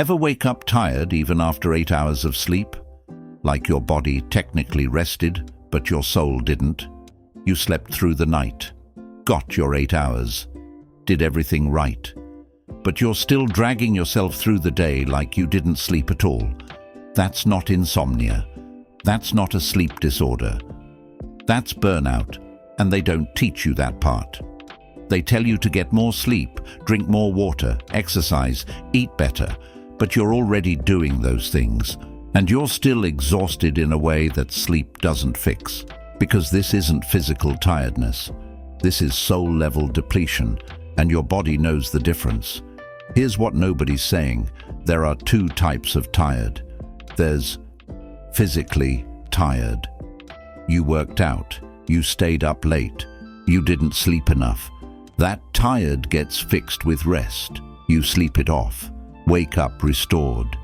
Ever wake up tired even after 8 hours of sleep? Like your body technically rested, but your soul didn't. You slept through the night, got your 8 hours, did everything right. But you're still dragging yourself through the day like you didn't sleep at all. That's not insomnia. That's not a sleep disorder. That's burnout, and they don't teach you that part. They tell you to get more sleep, drink more water, exercise, eat better, but you're already doing those things, and you're still exhausted in a way that sleep doesn't fix. Because this isn't physical tiredness. This is soul-level depletion, and your body knows the difference. Here's what nobody's saying. There are two types of tired. There's physically tired. You worked out. You stayed up late. You didn't sleep enough. That tired gets fixed with rest. You sleep it off. Wake up restored.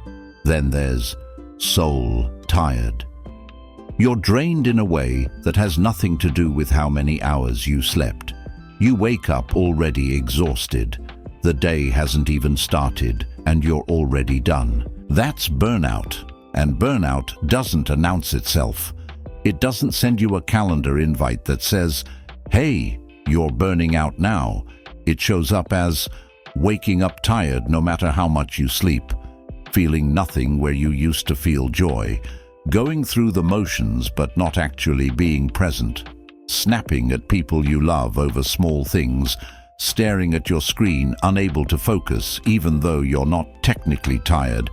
Then there's soul tired. You're drained in a way that has nothing to do with how many hours you slept. You wake up already exhausted. The day hasn't even started, and you're already done. That's burnout, and burnout doesn't announce itself. It doesn't send you a calendar invite that says, "Hey, you're burning out now." It shows up as waking up tired no matter how much you sleep, feeling nothing where you used to feel joy, going through the motions but not actually being present, snapping at people you love over small things, staring at your screen unable to focus even though you're not technically tired,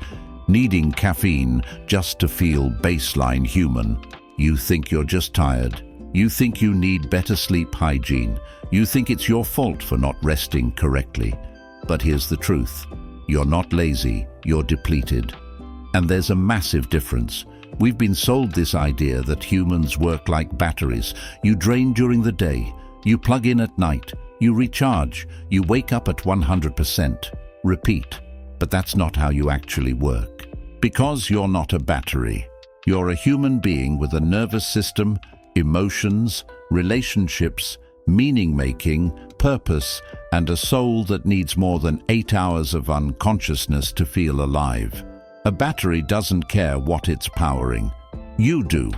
needing caffeine just to feel baseline human. You think you're just tired. You think you need better sleep hygiene. You think it's your fault for not resting correctly. But here's the truth. You're not lazy, you're depleted. And there's a massive difference. We've been sold this idea that humans work like batteries. You drain during the day, you plug in at night, you recharge, you wake up at 100%. Repeat. But that's not how you actually work. Because you're not a battery. You're a human being with a nervous system, emotions, relationships, meaning-making, purpose, and a soul that needs more than 8 hours of unconsciousness to feel alive. A battery doesn't care what it's powering. You do.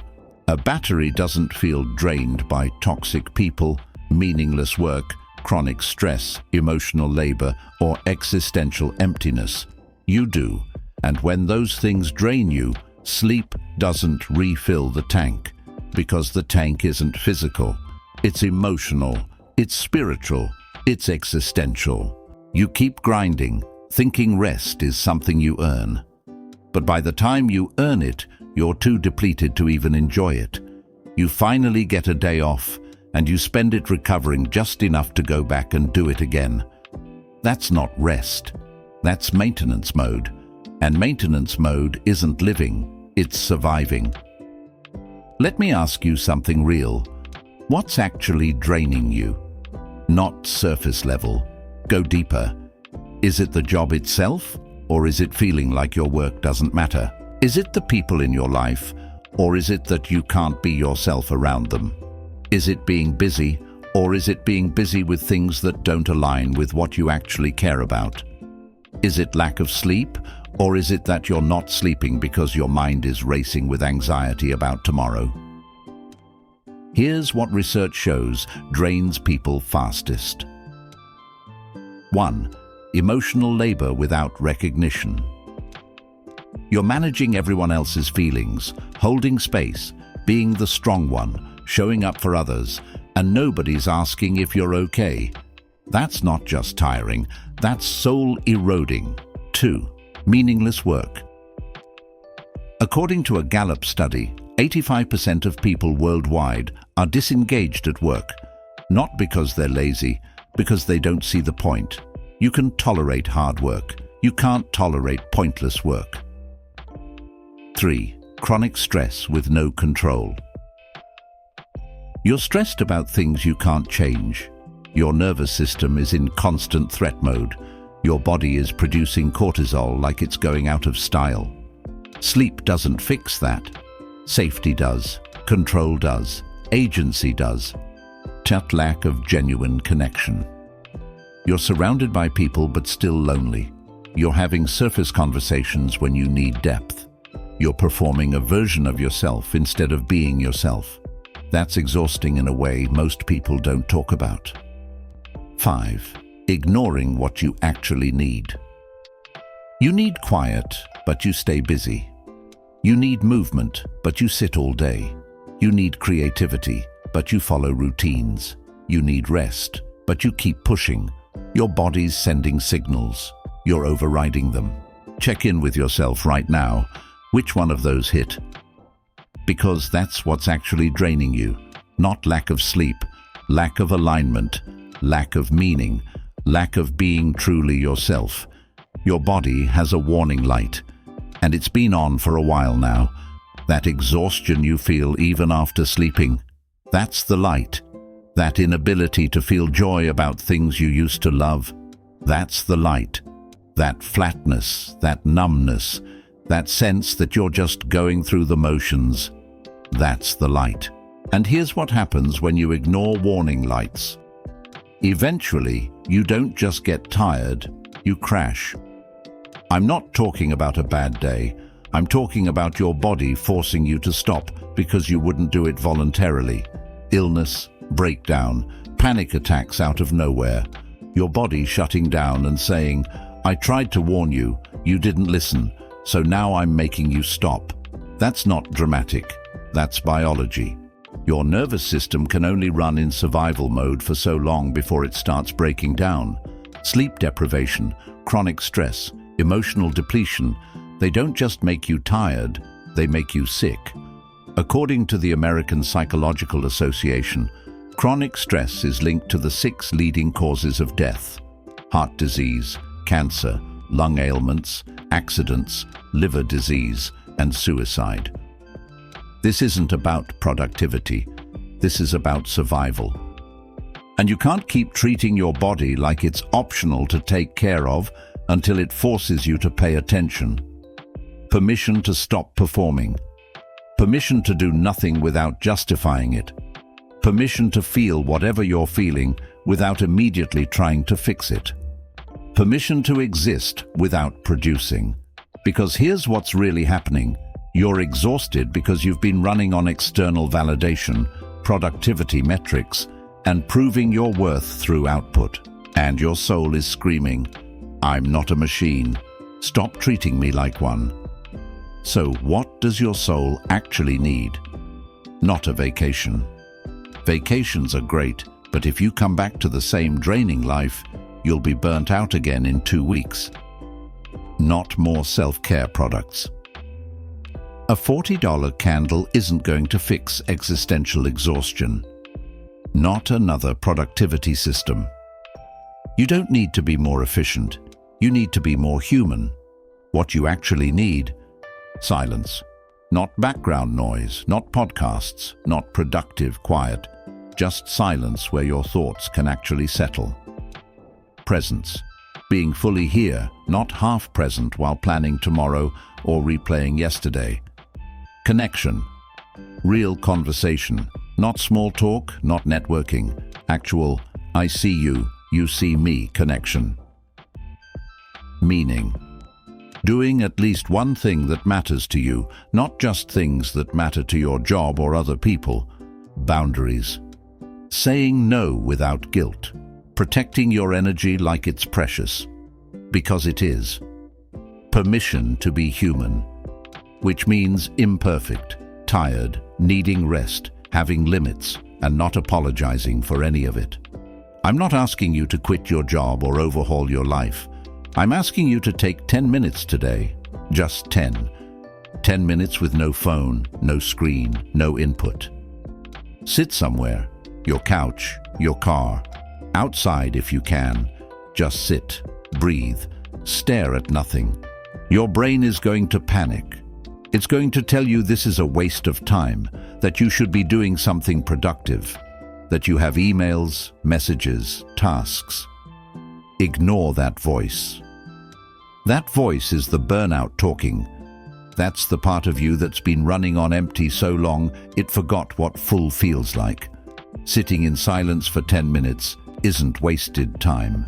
A battery doesn't feel drained by toxic people, meaningless work, chronic stress, emotional labor, or existential emptiness. You do. And when those things drain you, sleep doesn't refill the tank. Because the tank isn't physical. It's emotional. It's spiritual. It's existential. You keep grinding, thinking rest is something you earn. But by the time you earn it, you're too depleted to even enjoy it. You finally get a day off, and you spend it recovering just enough to go back and do it again. That's not rest. That's maintenance mode. And maintenance mode isn't living, it's surviving. Let me ask you something real. What's actually draining you? Not surface level. Go deeper. Is it the job itself? Or is it feeling like your work doesn't matter? Is it the people in your life? Or is it that you can't be yourself around them? Is it being busy? Or is it being busy with things that don't align with what you actually care about? Is it lack of sleep? Or is it that you're not sleeping because your mind is racing with anxiety about tomorrow? Here's what research shows drains people fastest. 1. Emotional labor without recognition. You're managing everyone else's feelings, holding space, being the strong one, showing up for others, and nobody's asking if you're okay. That's not just tiring, that's soul eroding. 2. Meaningless work. According to a Gallup study, 85% of people worldwide are disengaged at work, not because they're lazy, because they don't see the point. You can tolerate hard work. You can't tolerate pointless work. 3. Chronic stress with no control. You're stressed about things you can't change. Your nervous system is in constant threat mode. Your body is producing cortisol like it's going out of style. Sleep doesn't fix that. Safety does. Control does. Agency does. That lack of genuine connection. You're surrounded by people but still lonely. You're having surface conversations when you need depth. You're performing a version of yourself instead of being yourself. That's exhausting in a way most people don't talk about. 5. Ignoring what you actually need. You need quiet, but you stay busy. You need movement, but you sit all day. You need creativity, but you follow routines. You need rest, but you keep pushing. Your body's sending signals. You're overriding them. Check in with yourself right now. Which one of those hit? Because that's what's actually draining you. Not lack of sleep, lack of alignment, lack of meaning, lack of being truly yourself. Your body has a warning light, and it's been on for a while now. That exhaustion you feel even after sleeping, that's the light. That inability to feel joy about things you used to love, that's the light. That flatness, that numbness, that sense that you're just going through the motions, that's the light. And here's what happens when you ignore warning lights. Eventually, you don't just get tired, you crash. I'm not talking about a bad day. I'm talking about your body forcing you to stop because you wouldn't do it voluntarily. Illness, breakdown, panic attacks out of nowhere. Your body shutting down and saying, I tried to warn you, you didn't listen, so now I'm making you stop. That's not dramatic. That's biology. Your nervous system can only run in survival mode for so long before it starts breaking down. Sleep deprivation, chronic stress, emotional depletion, they don't just make you tired, they make you sick. According to the American Psychological Association, chronic stress is linked to the 6 leading causes of death: heart disease, cancer, lung ailments, accidents, liver disease, and suicide. This isn't about productivity. This is about survival. And you can't keep treating your body like it's optional to take care of until it forces you to pay attention. Permission to stop performing. Permission to do nothing without justifying it. Permission to feel whatever you're feeling without immediately trying to fix it. Permission to exist without producing. Because here's what's really happening. You're exhausted because you've been running on external validation, productivity metrics, and proving your worth through output. And your soul is screaming, I'm not a machine. Stop treating me like one. So what does your soul actually need? Not a vacation. Vacations are great, but if you come back to the same draining life, you'll be burnt out again in 2 weeks. Not more self-care products. A $40 candle isn't going to fix existential exhaustion. Not another productivity system. You don't need to be more efficient. You need to be more human. What you actually need: silence. Not background noise, not podcasts, not productive quiet. Just silence where your thoughts can actually settle. Presence. Being fully here, not half present while planning tomorrow or replaying yesterday. Connection. Real conversation. Not small talk, not networking. Actual, I see you, you see me connection. Meaning. Doing at least one thing that matters to you, not just things that matter to your job or other people. Boundaries. Saying no without guilt. Protecting your energy like it's precious. Because it is. Permission to be human. Which means imperfect, tired, needing rest, having limits, and not apologizing for any of it. I'm not asking you to quit your job or overhaul your life. I'm asking you to take 10 minutes today, just 10. 10 minutes with no phone, no screen, no input. Sit somewhere, your couch, your car, outside if you can. Just sit, breathe, stare at nothing. Your brain is going to panic. It's going to tell you this is a waste of time, that you should be doing something productive, that you have emails, messages, tasks. Ignore that voice. That voice is the burnout talking. That's the part of you that's been running on empty so long it forgot what full feels like. Sitting in silence for 10 minutes isn't wasted time.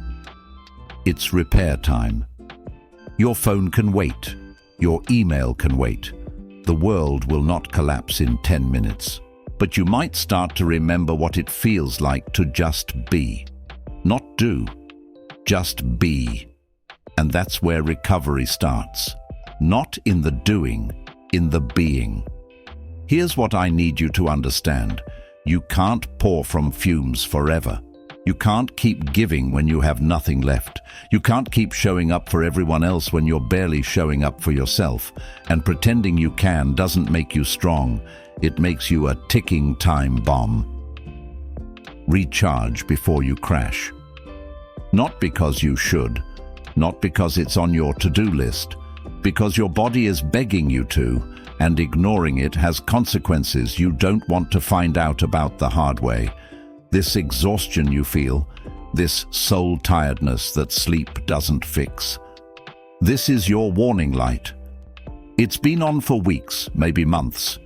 It's repair time. Your phone can wait. Your email can wait. The world will not collapse in 10 minutes. But you might start to remember what it feels like to just be. Not do, just be. And that's where recovery starts. Not in the doing, in the being. Here's what I need you to understand. You can't pour from fumes forever. You can't keep giving when you have nothing left. You can't keep showing up for everyone else when you're barely showing up for yourself. And pretending you can doesn't make you strong. It makes you a ticking time bomb. Recharge before you crash. Not because you should, not because it's on your to-do list, because your body is begging you to, and ignoring it has consequences you don't want to find out about the hard way. This exhaustion you feel, this soul tiredness that sleep doesn't fix. This is your warning light. It's been on for weeks, maybe months.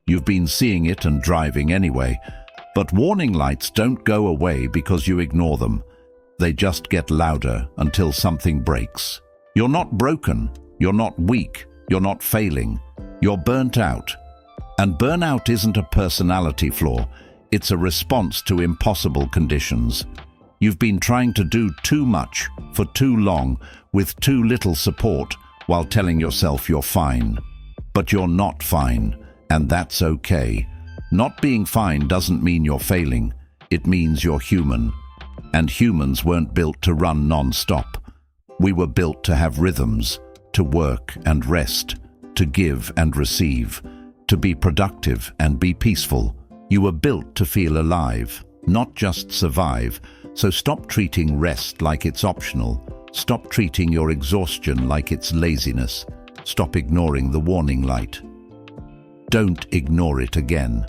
You've been seeing it and driving anyway, but warning lights don't go away because you ignore them. They just get louder until something breaks. You're not broken, you're not weak, you're not failing, you're burnt out. And burnout isn't a personality flaw, it's a response to impossible conditions. You've been trying to do too much for too long with too little support while telling yourself you're fine. But you're not fine, and that's okay. Not being fine doesn't mean you're failing, it means you're human. And humans weren't built to run non-stop. We were built to have rhythms, to work and rest, to give and receive, to be productive and be peaceful. You were built to feel alive, not just survive. So stop treating rest like it's optional. Stop treating your exhaustion like it's laziness. Stop ignoring the warning light. Don't ignore it again.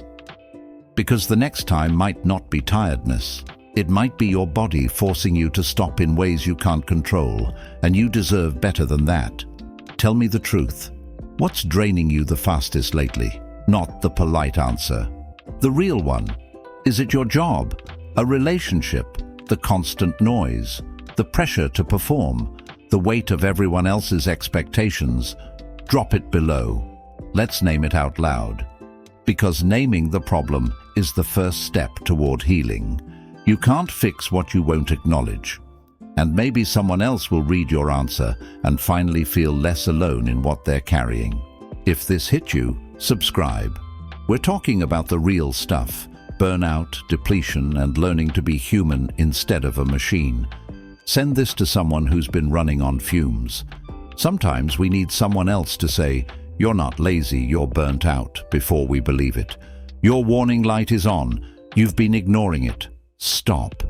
Because the next time might not be tiredness. It might be your body forcing you to stop in ways you can't control, and you deserve better than that. Tell me the truth. What's draining you the fastest lately? Not the polite answer. The real one. Is it your job? A relationship? The constant noise? The pressure to perform? The weight of everyone else's expectations? Drop it below. Let's name it out loud. Because naming the problem is the first step toward healing. You can't fix what you won't acknowledge. And maybe someone else will read your answer and finally feel less alone in what they're carrying. If this hit you, subscribe. We're talking about the real stuff: burnout, depletion, and learning to be human instead of a machine. Send this to someone who's been running on fumes. Sometimes we need someone else to say, "You're not lazy, you're burnt out," before we believe it. Your warning light is on. You've been ignoring it. Stop.